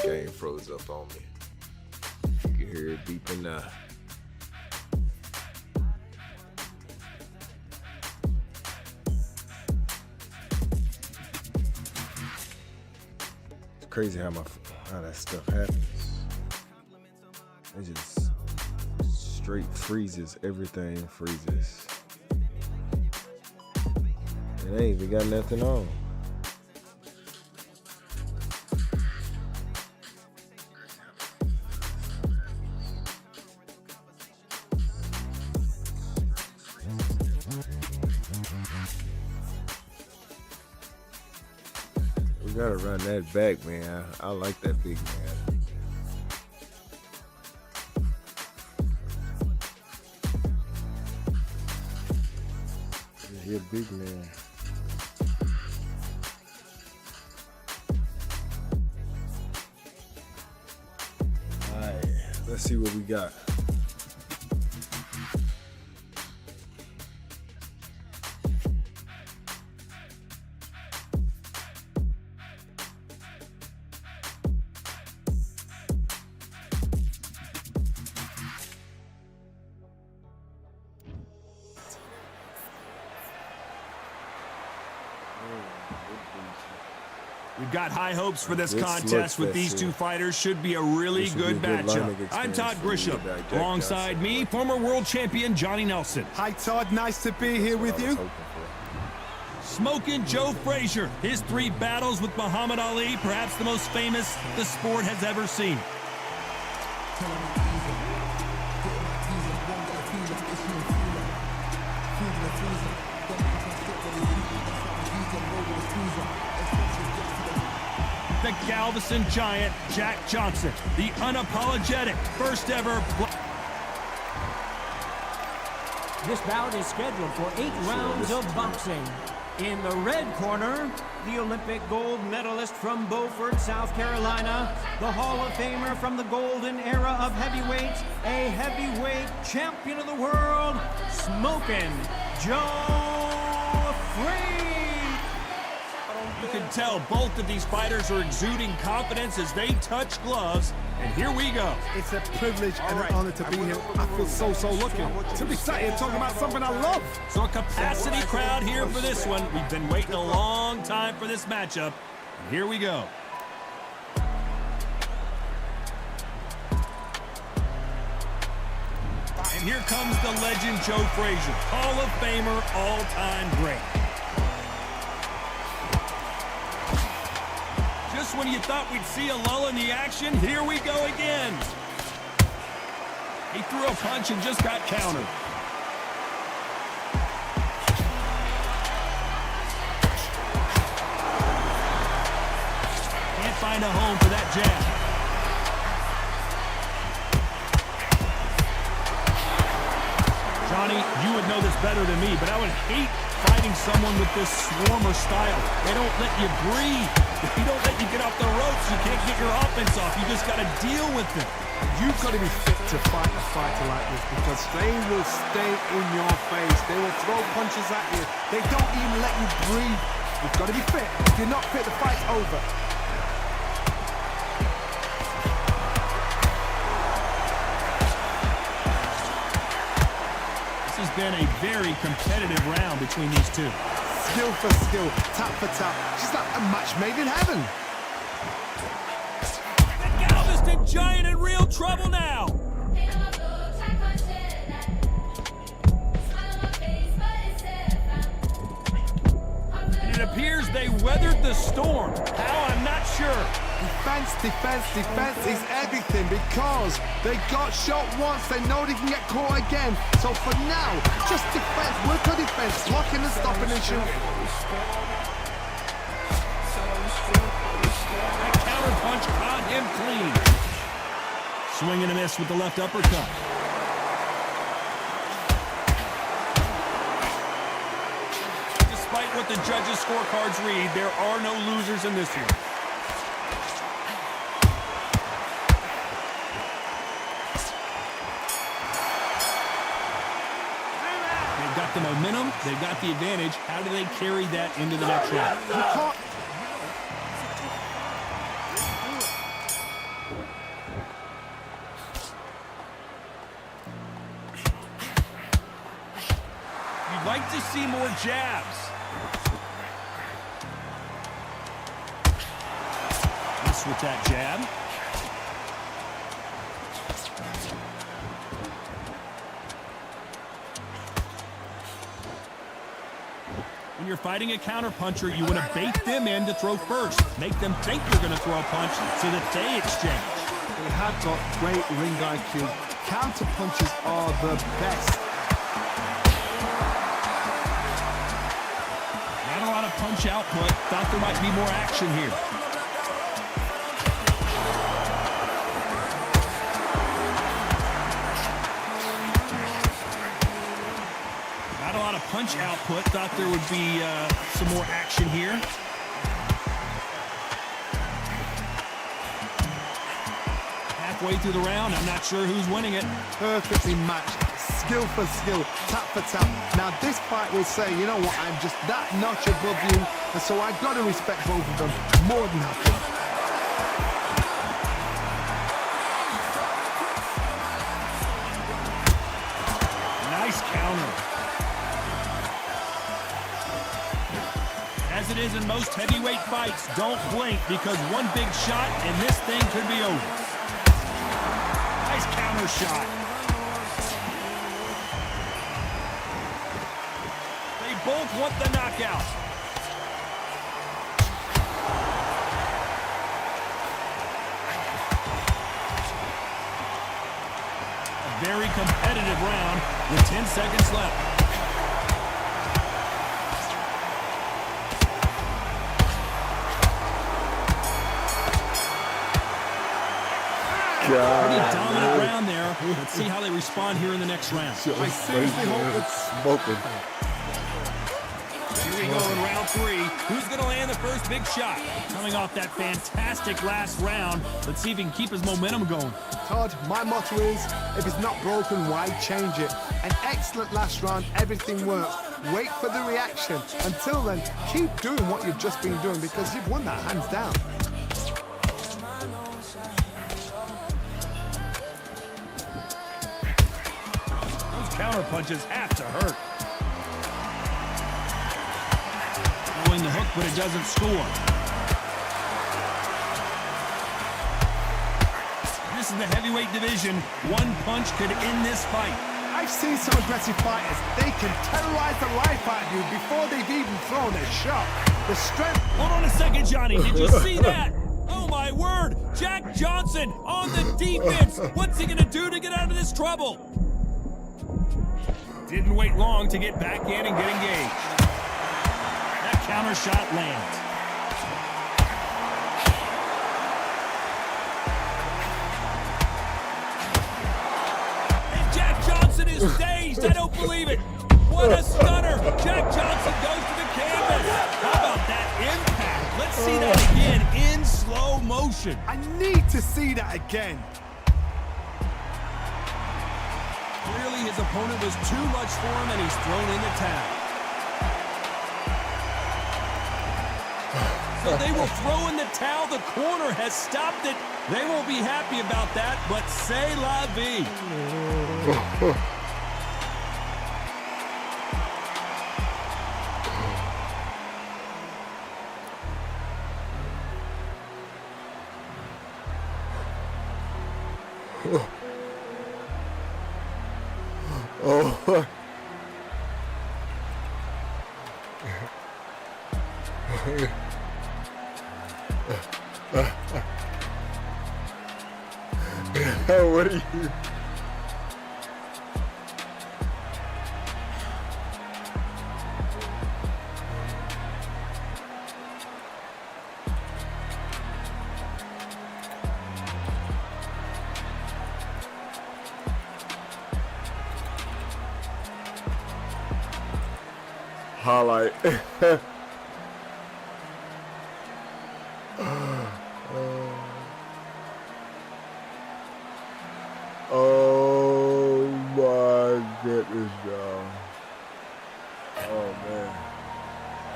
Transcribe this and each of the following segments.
game froze up on me. You can hear it beeping now. It's crazy how that stuff happens. It just straight freezes. Everything freezes. It ain't even got nothing on. We gotta run that back, man. I like that big man. He's a big man. Alright, let's see what we got. We've got high hopes for this contest with these two fighters. Should be a really good matchup. I'm Todd Grisham. Alongside me, former world champion Johnny Nelson. Hi, Todd. Nice to be here with you. Smoking Joe Frazier. His 3 battles with Muhammad Ali, perhaps the most famous the sport has ever seen. The Galveston Giant, Jack Johnson, the unapologetic first ever. This bout is scheduled for 8 rounds of boxing. In the red corner, the Olympic gold medalist from Beaufort, South Carolina, the Hall of Famer from the golden era of heavyweights, a heavyweight champion of the world, Smoking Joe Frazier. You can tell both of these fighters are exuding confidence as they touch gloves, and here we go. It's a privilege and an honor to be here. I feel so lucky to be sat here talking about something I love. So a capacity crowd here for this one. We've been waiting a long time for this matchup, and here we go. And here comes the legend Joe Frazier, Hall of Famer, all-time great. Just when you thought we'd see a lull in the action, here we go again. He threw a punch and just got countered. Can't find a home for that jab. Johnny, you would know this better than me, but I would hate fighting someone with this swarmer style. They don't let you breathe. If you don't let you get off the ropes, you can't get your offense off. You just got to deal with it. You've got to be fit to fight a fighter like this because they will stay in your face. They will throw punches at you. They don't even let you breathe. You've got to be fit. If you're not fit, the fight's over. This has been a very competitive round between these two. Skill for skill, tap for tap. She's like a match made in heaven. The Galveston Giant in real trouble now. And it appears they weathered the storm. How, I'm not sure. Defense is everything because they got shot once, they know they can get caught again. So for now, just defense, work on defense, blocking and stopping and shooting. That counter punch caught him clean. Swing and a miss with the left uppercut. Despite what the judges' scorecards read, there are no losers in this one. The momentum, they've got the advantage. How do they carry that into the next round? to see more jabs. Miss with that jab. When you're fighting a counterpuncher, you want to bait them in to throw first. Make them think you're going to throw a punch so that they exchange. They have got great ring IQ. Counter punches are the best. Not a lot of punch output. Thought there might be more action here. Not a lot of punch output. Thought there would be some more action here. Halfway through the round, I'm not sure who's winning it. Perfectly matched, skill for skill, tap for tap. Now this fight will say, you know what, I'm just that notch above you, and so I've got to respect both of them more than happy. Nice counter. As it is in most heavyweight fights, don't blink because one big shot and this thing could be over. Nice counter shot. They both want the knockout. A very competitive round with 10 seconds left. Pretty dominant round there. Let's see how they respond here in the next round. I seriously hope it's smoking. Here we go in round 3. Who's going to land the first big shot? Coming off that fantastic last round. Let's see if he can keep his momentum going. Todd, my motto is, if it's not broken, why change it? An excellent last round, everything works. Wait for the reaction. Until then, keep doing what you've just been doing because you've won that hands down. Counter punches have to hurt. Throwing the hook, but it doesn't score. This is the heavyweight division. One punch could end this fight. I've seen some aggressive fighters. They can terrorize the life out of you before they've even thrown a shot. The strength... Hold on a second, Johnny. Did you see that? Oh, my word. Jack Johnson on the defense. What's he going to do to get out of this trouble? Didn't wait long to get back in and get engaged. That counter shot lands. And Jack Johnson is dazed. I don't believe it. What a stunner. Jack Johnson goes to the canvas. How about that impact? Let's see that again in slow motion. I need to see that again. Clearly his opponent was too much for him and he's thrown in the towel. So they will throw in the towel. The corner has stopped it. They won't be happy about that, but c'est la vie. Oh. What are you? Highlight. Oh my goodness, y'all. Oh man.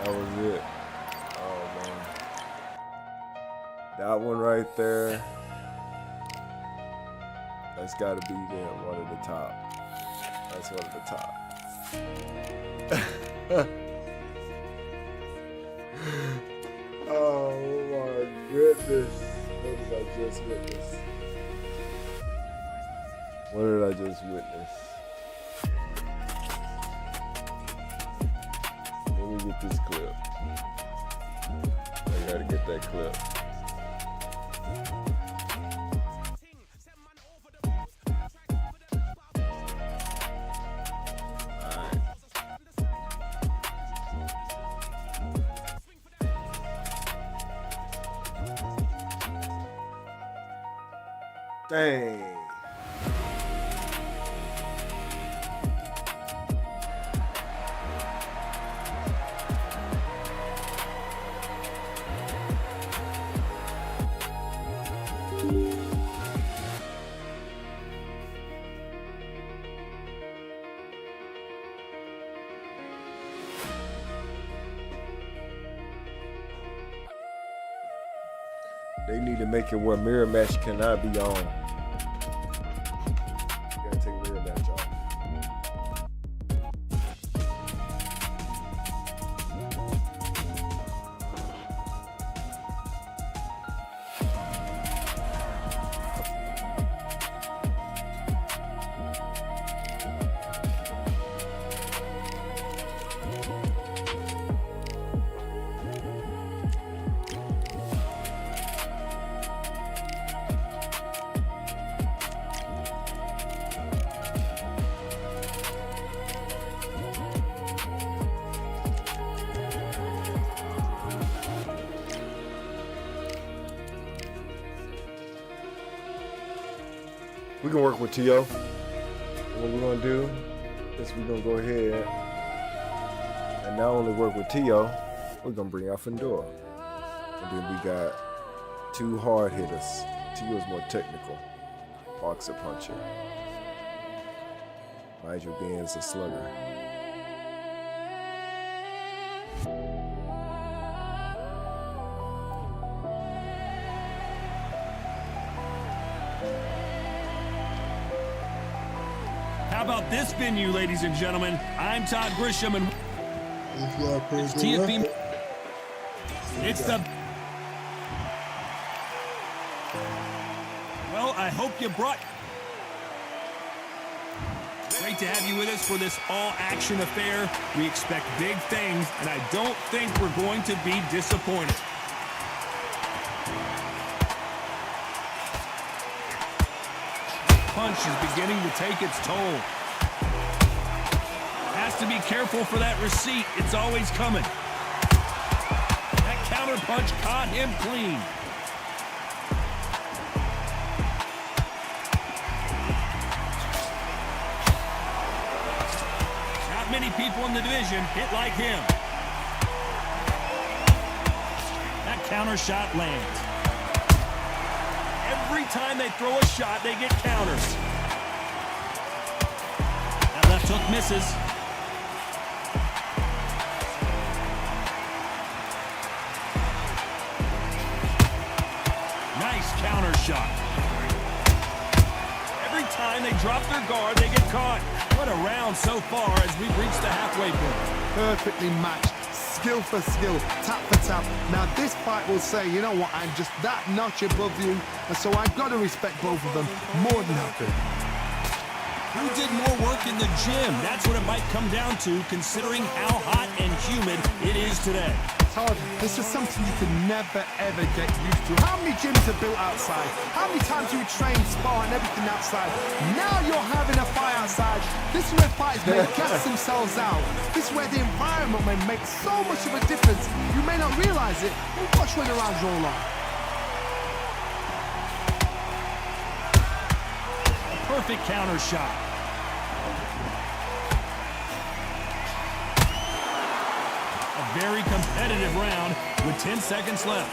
That was it. Oh man. That one right there. That's gotta be one of the top. That's one of the top. Oh my goodness. What did I just witness? What did I just witness? Let me get this clip. I gotta get that clip. Dang. They need to make it where mirror match cannot be on. You gotta take mirror match off. We can work with T.O. What we're gonna do is we're gonna go ahead and not only work with T.O., we're gonna bring out Fendora. And then we got two hard hitters. T.O. is more technical, boxer puncher. Nigel Benn's a slugger. How about this venue, ladies and gentlemen? I'm Todd Grisham, and it's TFB. It's the... Well, I hope you brought... Great to have you with us for this all-action affair. We expect big things, and I don't think we're going to be disappointed. Punch is beginning to take its toll. Has to be careful for that receipt. It's always coming. That counter punch caught him clean. Not many people in the division hit like him. That counter shot lands. Every time they throw a shot, they get counters. That left hook misses. Nice counter shot. Every time they drop their guard, they get caught. What a round so far as we've reached the halfway point. Perfectly matched. Skill for skill, tap for tap. Now this fight will say, you know what, I'm just that notch above you, and so I've got to respect both of them more than happy. Who did more work in the gym? That's what it might come down to, considering how hot and humid it is today. Todd, this is something you can never, ever get used to. How many gyms are built outside? How many times do you train, spar, and everything outside? Now you're having a fight outside. This is where fighters may gas themselves out. This is where the environment may make so much of a difference. You may not realize it, but watch when the rounds roll on. A perfect counter shot. Very competitive round with 10 seconds left.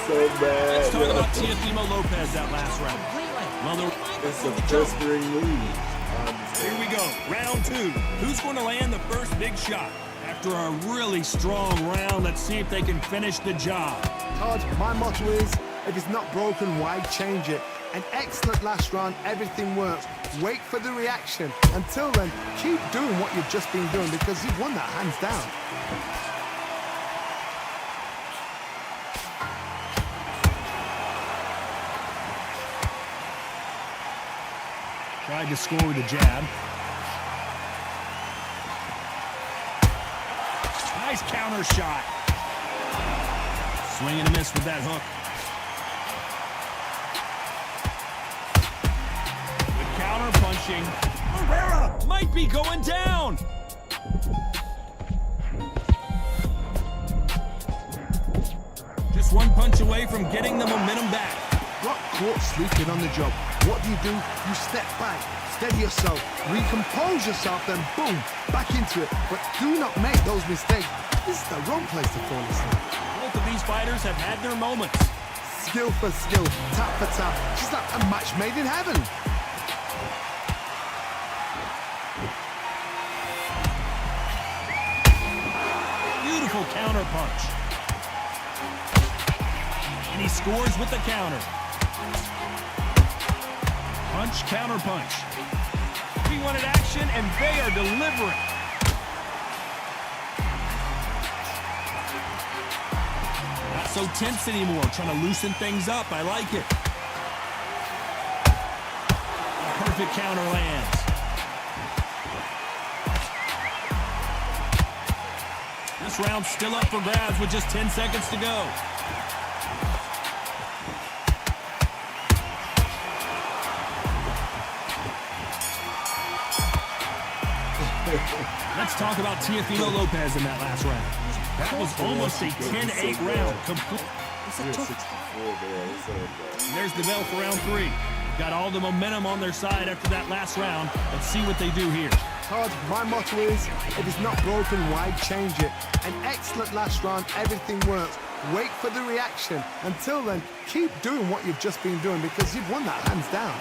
So bad. Let's talk about Teofimo Lopez that last round. Well, it's a festering lead. Here we go, round two. Who's going to land the first big shot? After a really strong round, let's see if they can finish the job. Todd, my motto is, if it's not broken, why change it? An excellent last round, everything works. Wait for the reaction. Until then, keep doing what you've just been doing because you've won that hands down. Tried to score with a jab. Nice counter shot. Swing and a miss with that hook. Good counter punching. Herrera might be going down. Just one punch away from getting the momentum back. Got caught sleeping on the job. What do? You step back, steady yourself, recompose yourself, then boom, back into it. But do not make those mistakes. This is the wrong place to fall asleep. Both of these fighters have had their moments. Skill for skill, tap for tap. She's like a match made in heaven. Beautiful counter punch. And he scores with the counter. Punch, counter punch. He wanted action, and they are delivering. Not so tense anymore, trying to loosen things up. I like it. A perfect counter lands. This round's still up for grabs with just 10 seconds to go. Let's talk about Teofimo Lopez in that last round. That was almost a 10-8 round. There's the bell for round 3. Got all the momentum on their side after that last round. Let's see what they do here. Todd, my motto is, if it's not broken, why change it? An excellent last round, everything works. Wait for the reaction. Until then, keep doing what you've just been doing because you've won that hands down.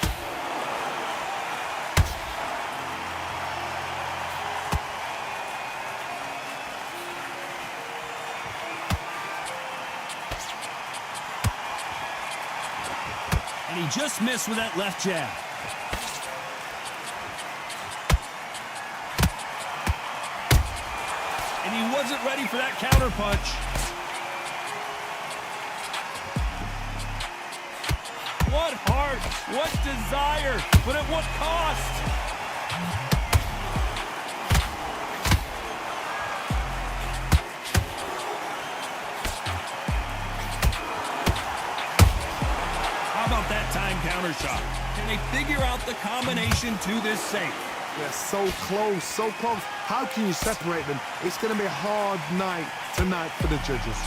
And he just missed with that left jab. And he wasn't ready for that counter punch. What heart, what desire, but at what cost? How about that time counter shot? Can they figure out the combination to this safe? They're so close, so close. How can you separate them? It's going to be a hard night tonight for the judges.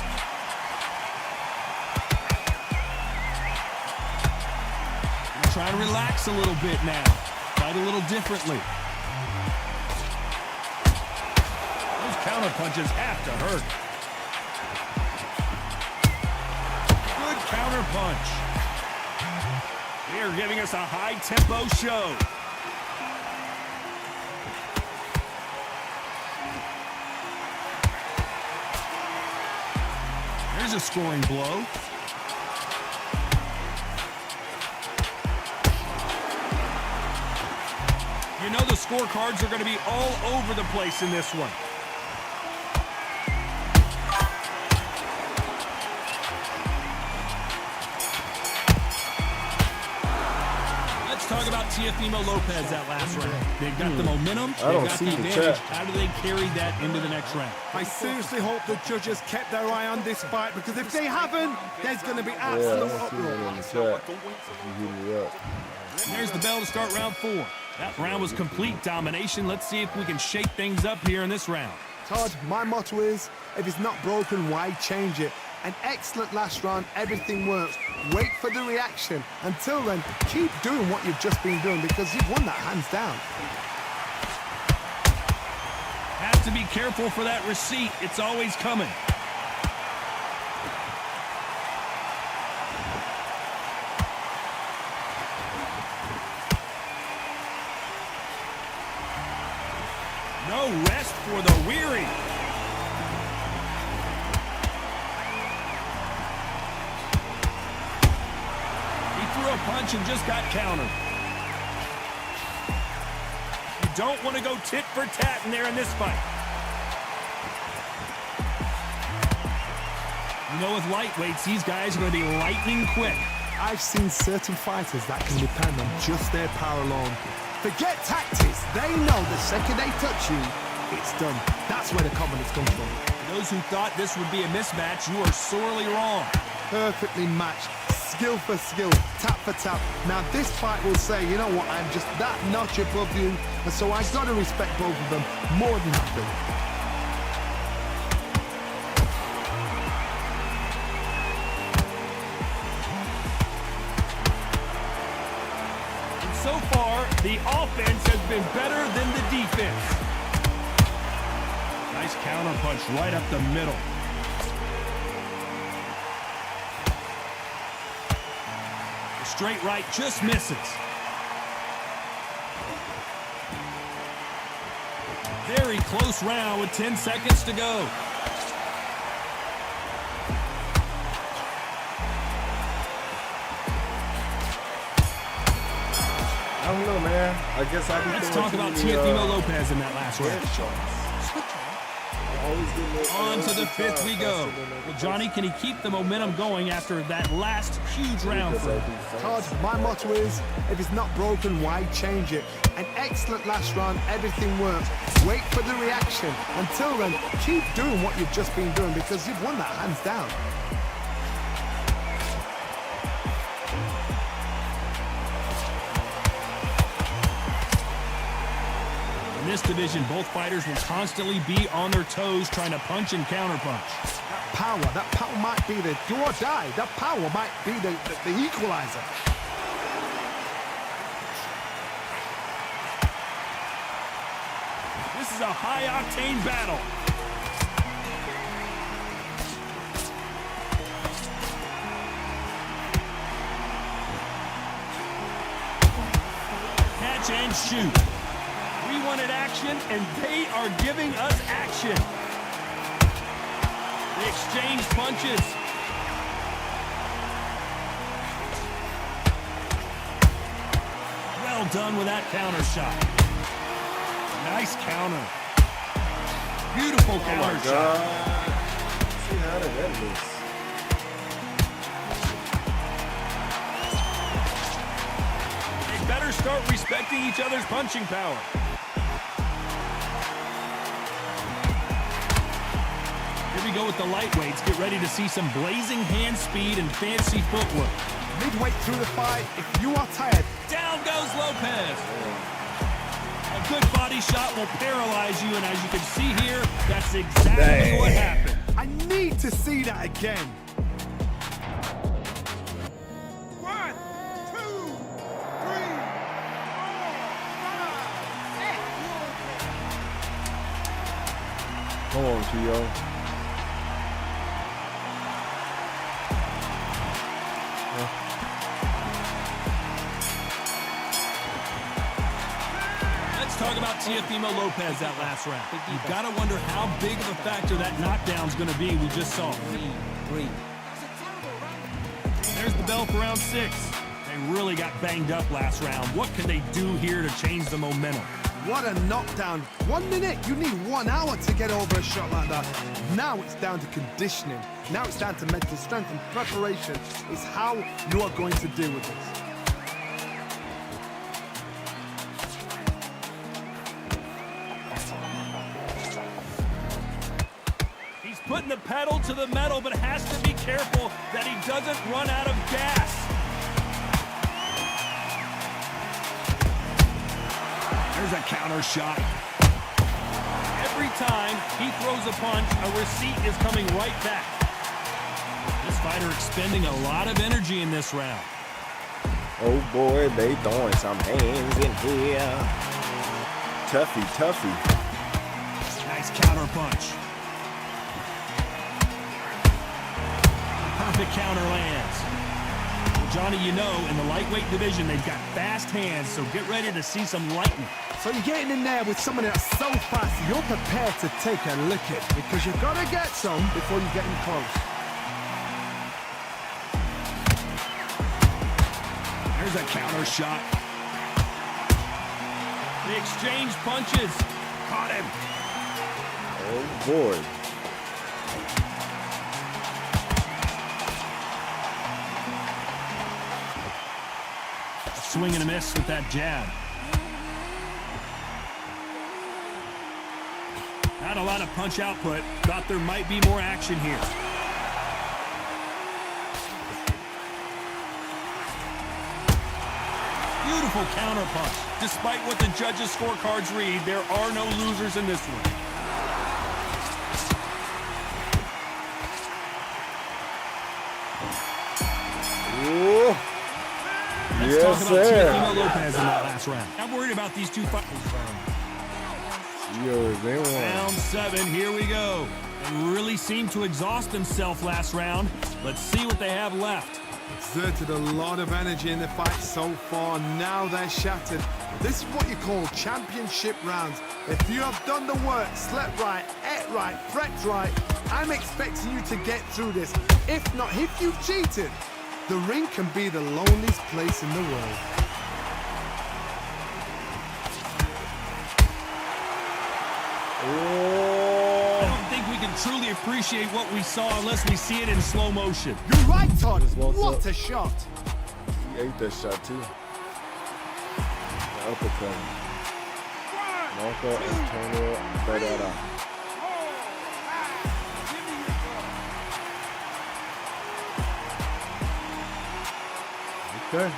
Try to relax a little bit now. Fight a little differently. Those counter punches have to hurt. Good counter punch. They are giving us a high-tempo show. There's a scoring blow. You know the scorecards are going to be all over the place in this one. Let's talk about Teofimo Lopez that last round. They've got the momentum, they've got the advantage. How do they carry that into the next round? I seriously hope the judges kept their eye on this fight because if they haven't, there's going to be absolute uproar. And there's the bell to start round 4. That round was complete domination. Let's see if we can shake things up here in this round. Todd, my motto is, if it's not broken, why change it? An excellent last round, everything works. Wait for the reaction. Until then, keep doing what you've just been doing because you've won that hands down. Have to be careful for that receipt. It's always coming. No rest for the weary. punch and just got countered. You don't want to go tit for tat in there in this fight. You know, with lightweights, these guys are going to be lightning quick. I've seen certain fighters that can depend on just their power alone. Forget tactics. They know the second they touch you, it's done. That's where the confidence comes from. For those who thought this would be a mismatch, you are sorely wrong. Perfectly matched, skill for skill, tap for tap. Now this fight will say, you know what, I'm just that notch above you, and so I've got to respect both of them more than happy. And so far, the offense has been better than the defense. Nice counter punch right up the middle. Straight right just misses. Very close round with 10 seconds to go. I don't know, man. I guess I'll be. Let's talk about Teofimo Lopez in that last round. On to the fifth we go. Well, Johnny, can he keep the momentum going after that last huge round for him? Todd, my motto is, if it's not broken, why change it? An excellent last round, everything worked. Wait for the reaction. Until then, keep doing what you've just been doing because you've won that hands down. In this division, both fighters will constantly be on their toes trying to punch and counterpunch. That power might be the do or die. That power might be the equalizer. This is a high-octane battle. Catch and shoot. We wanted action, and they are giving us action. They exchange punches. Well done with that counter shot. Nice counter. Beautiful counter shot. See how did that miss? They better start respecting each other's punching power. Here we go with the lightweights. Get ready to see some blazing hand speed and fancy footwork. Midway through the fight, if you are tired, down goes Lopez. A good body shot will paralyze you, and as you can see here, that's exactly what happened. I need to see that again. 1, 2, 3, 4, 5, 6. Come on, Tio. Let's talk about Teofimo Lopez that last round. You've got to wonder how big of a factor that knockdown's going to be we just saw. There's the bell for round 6. They really got banged up last round. What can they do here to change the momentum? What a knockdown. 1 minute, you need 1 hour to get over a shot like that. Now it's down to conditioning. Now it's down to mental strength and preparation. Is how you are going to deal with this. He's putting the pedal to the metal, but has to be careful that he doesn't run out of gas. There's a counter shot. Every time he throws a punch, a receipt is coming right back. This fighter expending a lot of energy in this round. Oh boy, they throwing some hands in here. Toughy, toughy. Nice counter punch. Perfect counter lands. Well, Johnny, you know, in the lightweight division, they've got fast hands, so get ready to see some lightning. So you're getting in there with someone that's so fast, you're prepared to take a licking because you've got to get some before you get in close. There's a counter shot. They exchange punches. Caught him. Oh, boy. Swing and a miss with that jab. Not a lot of punch output. Thought there might be more action here. Beautiful counter punch. Despite what the judges' scorecards read, there are no losers in this one. Ooh. Let's Yes, talk about sir. Teofimo Lopez in that last round. I'm worried about these two fighters. Yo, they won. Round 7, here we go. They really seemed to exhaust themselves last round. Let's see what they have left. Exerted a lot of energy in the fight so far. Now they're shattered. This is what you call championship rounds. If you have done the work, slept right, ate right, prepped right, I'm expecting you to get through this. If not, if you've cheated, the ring can be the loneliest place in the world. I don't think we can truly appreciate what we saw unless we see it in slow motion. You're right, Todd. Just walked What up. a shot. He ate that shot, too. The uppercut. Mark up, Antonio, throw that out. Okay.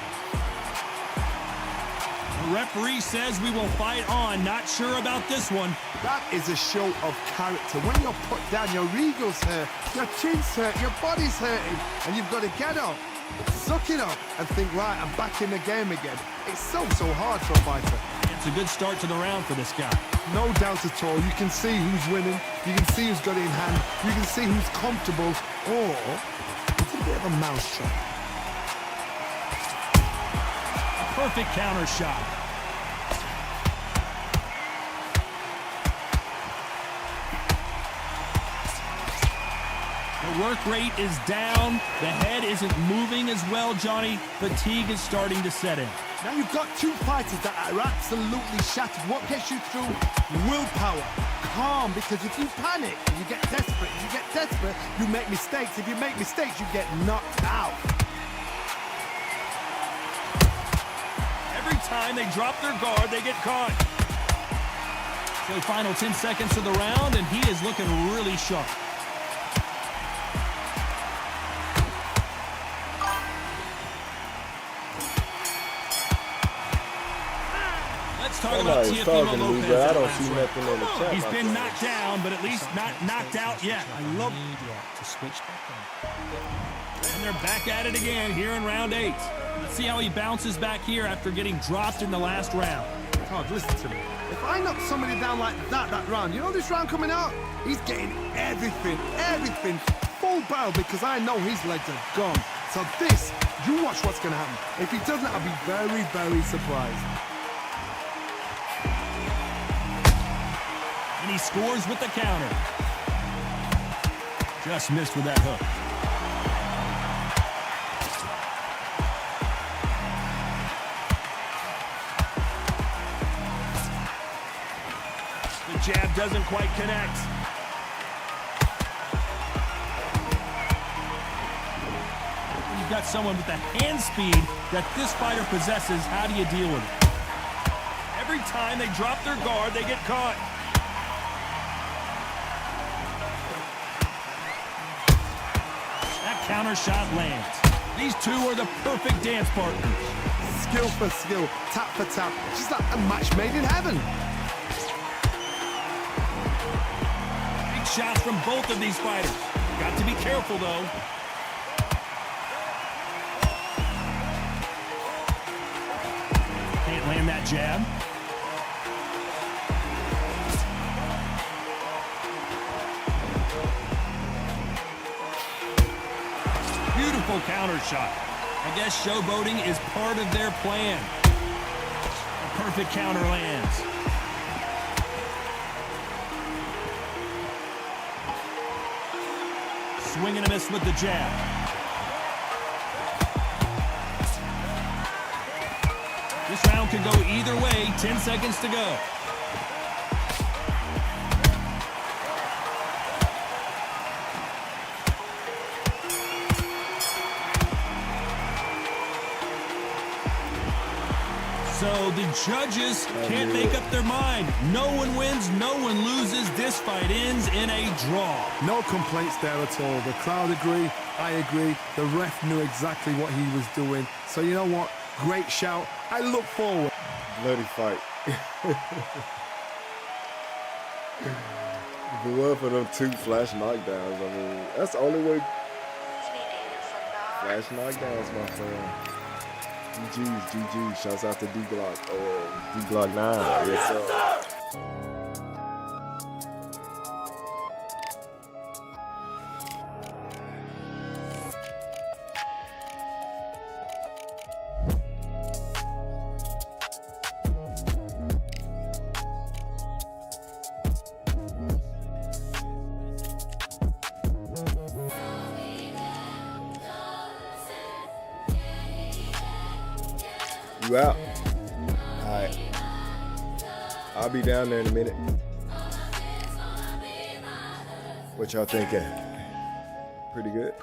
The referee says we will fight on. Not sure about this one. That is a show of character. When you're put down, your ego's hurt, your chin's hurt, your body's hurting, and you've got to get up, suck it up, and think, right, I'm back in the game again. It's so hard for a fighter. It's a good start to the round for this guy. No doubt at all. You can see who's winning. You can see who's got it in hand. You can see who's comfortable. Or it's a bit of a mouse trap. Perfect counter shot. The work rate is down. The head isn't moving as well, Johnny. Fatigue is starting to set in. Now you've got two fighters that are absolutely shattered. What gets you through? Willpower. Calm, because if you panic, you get desperate. If you get desperate, you make mistakes. If you make mistakes, you get knocked out. Every time they drop their guard, they get caught. So final 10 seconds of the round, and he is looking really sharp. Let's talk about Somebody's Teofimo talking to me, Lopez. but I in the don't last see round. nothing in the chat. He's been knocked down, but at least not knocked out yet. And they're back at it again here in round 8. Let's see how he bounces back here after getting dropped in the last round. Todd, listen to me. If I knock somebody down like that round, you know this round coming out? He's getting everything, full barrel, because I know his legs are gone. So this, you watch what's going to happen. If he doesn't, I'll be very, very surprised. And he scores with the counter. Just missed with that hook. The jab doesn't quite connect. When you've got someone with the hand speed that this fighter possesses, how do you deal with it? Every time they drop their guard, they get caught. That counter shot lands. These two are the perfect dance partners. Skill for skill, tap for tap. Just like a match made in heaven. Big shots from both of these fighters. Got to be careful, though. Can't land that jab. Beautiful counter shot. I guess showboating is part of their plan. A perfect counter lands. Swing and a miss with the jab. This round can go either way. 10 seconds to go. So the judges can't make up their mind. No one wins, no one loses. This fight ends in a draw. No complaints there at all. The crowd agree, I agree. The ref knew exactly what he was doing. So you know what? Great shout. I look forward. Bloody fight. If it wasn't for them 2 flash knockdowns, I mean, that's the only way. Flash knockdowns, my friend. GG's. Shouts out to D-Glock. D-Glock 9. Yes, sir. You out. Alright. I'll be down there in a minute. What y'all thinking? Pretty good?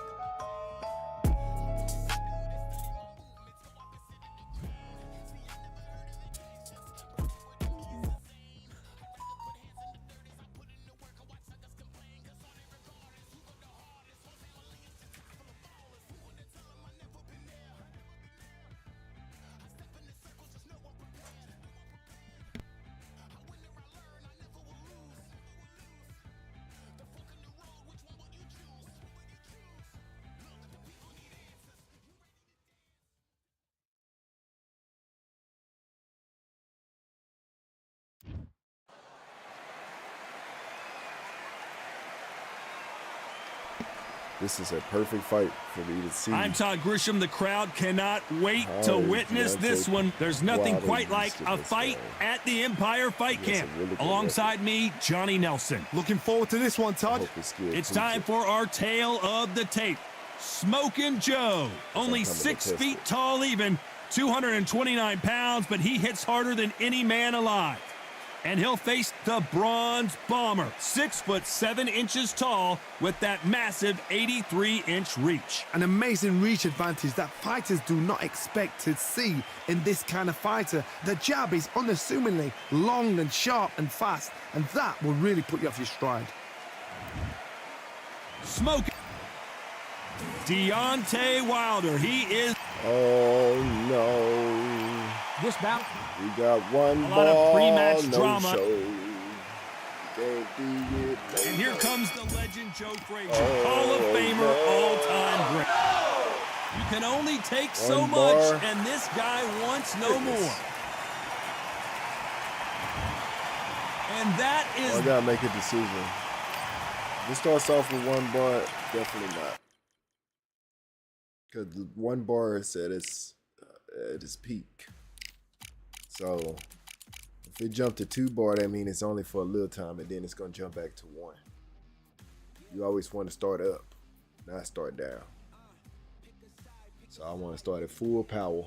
This is a perfect fight for me to see. I'm Todd Grisham. The crowd cannot wait to witness this one. There's nothing quite like a fight at the Empire Fight Camp. Alongside me, Johnny Nelson. Looking forward to this one, Todd. It's time for our tale of the tape. Smokin' Joe, only 6 feet tall even, 229 pounds, but he hits harder than any man alive. And he'll face the Bronze Bomber, 6'7" tall, with that massive 83-inch reach. An amazing reach advantage that fighters do not expect to see in this kind of fighter. The jab is unassumingly long and sharp and fast, and that will really put you off your stride. Smoking Deontay Wilder, he is... Oh, no. This bout... We got one a lot of pre-match drama. Show. And here comes the legend Joe Frazier, Hall of Famer, all-time great. You can only take so much, and this guy wants no more. And that is... I gotta make a decision. If it starts off with 1 bar, definitely not. Because 1 bar is at its peak. So if it jumped to 2 bar, that means it's only for a little time, and then it's gonna jump back to 1. You always want to start up, not start down. So I want to start at full power.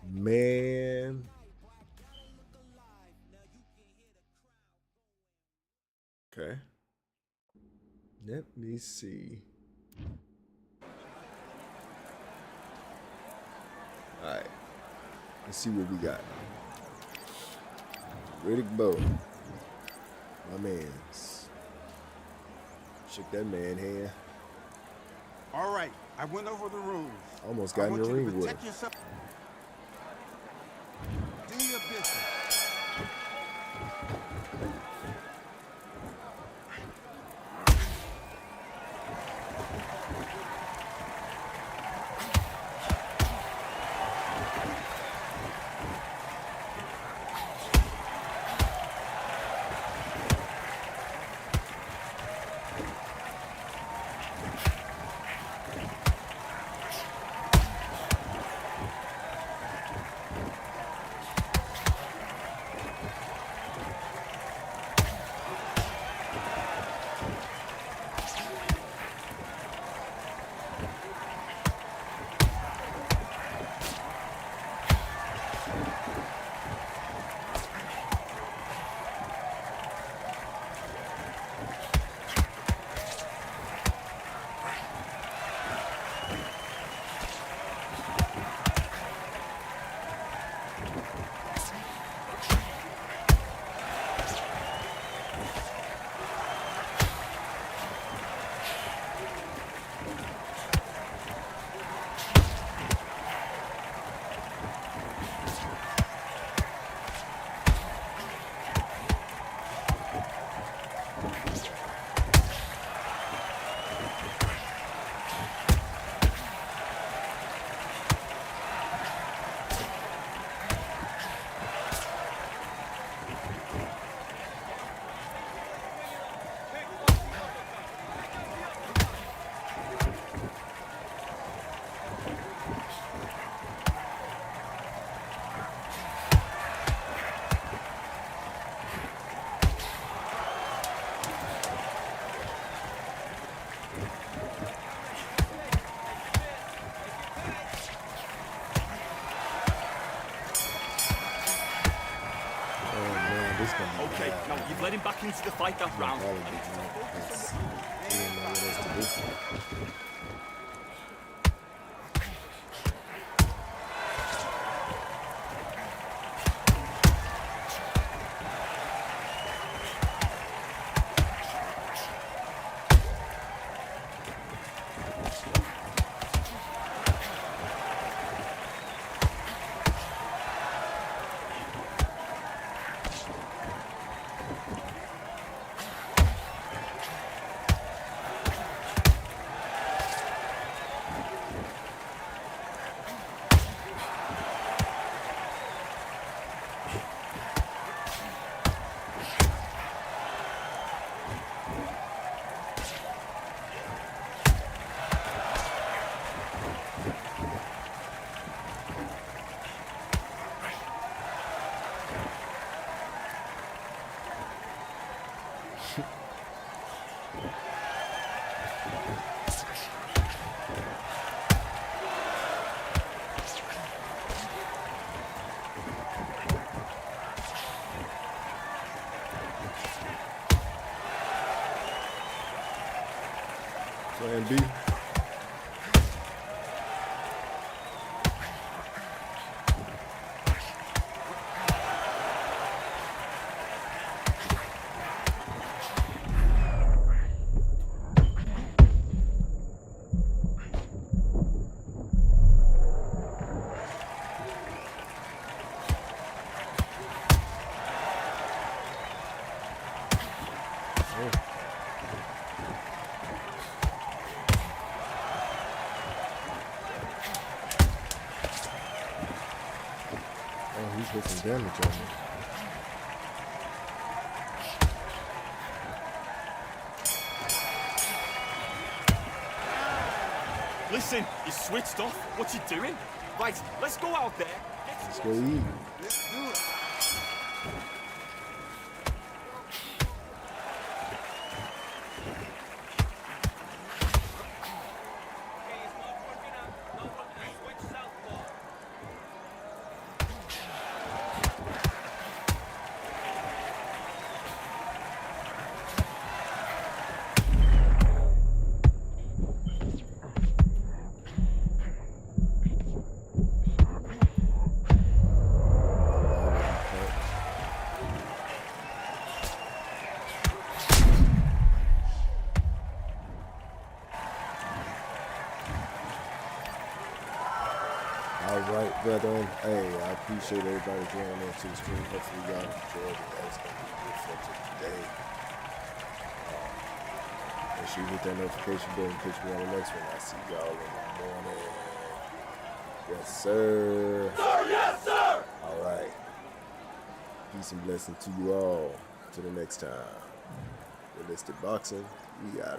Man. Okay. Let me see. All right. Let's see what we got. Riddick Bowe. My man's. Shook that man hand. All right. I went over the rules. Almost got in the ring with him. Do your business. This gonna be Okay, bad, now man. you've led him back into the fight that round. Probably, man, 'cause he didn't know what else to do. Plan B. Oh, he's hit some damage on me. Listen, you switched off. What you doing? Right, let's go out there. Let's go eat. Let's do it. All right, brethren. Hey, I appreciate everybody joining into the stream. Hopefully, y'all enjoyed it. That's going to be good for today. Make sure you hit that notification bell and catch me on the next one. I'll see y'all in the morning. Yes, sir. Sir, yes, sir. All right. Peace and blessing to you all. Till the next time. Realistic Boxing, we out of here.